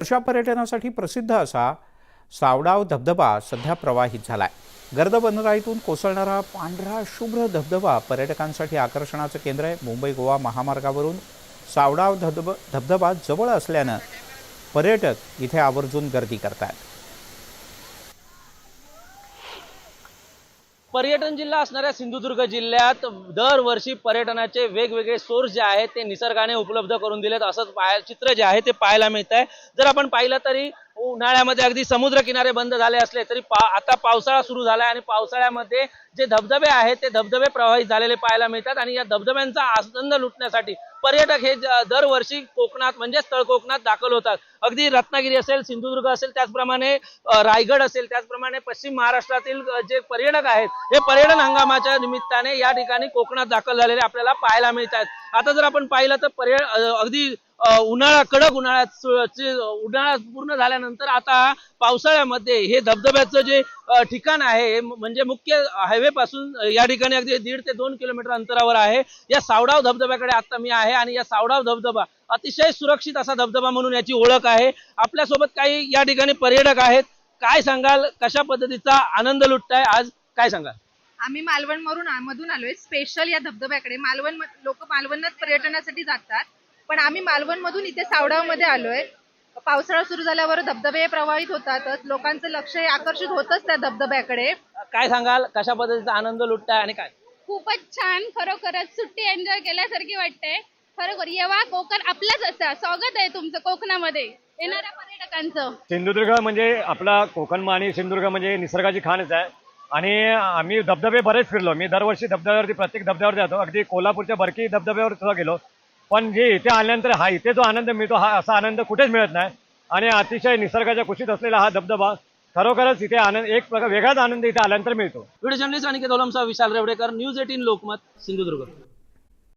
वर्षा पर्यटनासाठी प्रसिद्ध असा सावडाव धबधबा सध्या प्रवाहित झालाय। गर्द वनराईतून कोसळणारा पांढरा शुभ्र धबधबा पर्यटकांसाठी आकर्षणाचं केंद्र आहे। मुंबई गोवा महामार्गावरून सावडाव धबधबा जवळ असल्यानं पर्यटक इथे आवर्जून गर्दी करतात। पर्यटन जिल्हा असणाऱ्या सिंधुदुर्ग जिल्ह्यात दरवर्षी पर्यटनाचे वेगवेगळे सोर्स जे आहेत ते निसर्गाने उपलब्ध करून दिलेत असंच चित्र जे आहे ते पाहायला मिळत आहे। जर आपण पाहिलं तरी उन्हाळ्यामध्ये अगदी समुद्र किनारे बंद झाले असले तरी आता पावसाळा सुरू झाला आणि पावसाळ्यामध्ये जे धबधबे आहेत ते धबधबे प्रवाहित झालेले पाहायला मिळतात आणि या धबधब्यांचा आनंद लुटण्यासाठी पर्यटक हे दरवर्षी कोकणात म्हणजे तळ कोकणात दाखल होतात। अगदी रत्नागिरी असेल, सिंधुदुर्ग असेल, त्याचप्रमाणे रायगड असेल, त्याचप्रमाणे पश्चिम महाराष्ट्रातील जे पर्यटक आहेत हे पर्यटन हंगामाच्या निमित्ताने या ठिकाणी कोकणात दाखल झालेले आपल्याला पाहायला मिळतात। आता जर आपण पाहिलं तर अगदी उन्हाळा कडक उन्हाळा पूर्ण झाल्यानंतर आता पावसाळ्यामध्ये हे धबधब्याचं जे ठिकाण आहे म्हणजे मुख्य हायवे पासून या ठिकाणी अगदी 1.5 ते 2 किलोमीटर अंतरावर आहे। या सावडाव धबधब्याकडे आता मी आहे आणि या सावडाव धबधबा अतिशय सुरक्षित असा धबधबा म्हणून याची ओळख आहे। आपल्यासोबत काही या ठिकाणी पर्यटक आहेत, काय सांगाल, कशा पद्धतीचा आनंद लुटताय आज, काय सांगाल? आम्ही मालवण मधून आलोय स्पेशल या धबधब्याकडे। लोक मालवणात पर्यटनासाठी जातात, पण आम्ही मालवण मधून इथे सावडाव मध्ये आलोय। पावसाळा सुरू झाल्यावर धबधबे प्रवाहित होतातच, लोकांचं लक्ष हे आकर्षित होतच त्या धबधब्याकडे। काय सांगाल, कशा पद्धतीचा आनंद लुटताय आणि काय? खूपच छान, खरोखरच सुट्टी एन्जॉय केल्यासारखी वाटते। खरोखर येवा, कोकण आपलंच असं स्वागत आहे तुमचं कोकणामध्ये येणाऱ्या पर्यटकांचं। सिंधुदुर्ग म्हणजे आपला कोकण आणि सिंधुदुर्ग म्हणजे निसर्गाची खाणच आहे आणि आम्ही धबधबे बरेच फिरलो। मी दरवर्षी धबधब्यावरती प्रत्येक धबधब्यावर जातो, अगदी कोल्हापूरच्या बरकी धबधब्यावर सुद्धा गेलो। पण जे इथे आल्यानंतर इथे जो आनंद मिळतो हा असा आनंद कुठेच मिळत नाही आणि अतिशय निसर्गाच्या कुशीत असलेला हा धबधबा खरोखरच इथे आनंद, एक प्रकार वेगळाच आनंद इथे आल्यानंतर मिळतो। व्हिडिओ जर्नलिस्ट अनिकेत ओलमचा विशाल रेवडेकर, न्यूज 18 लोकमत, सिंधुदुर्ग।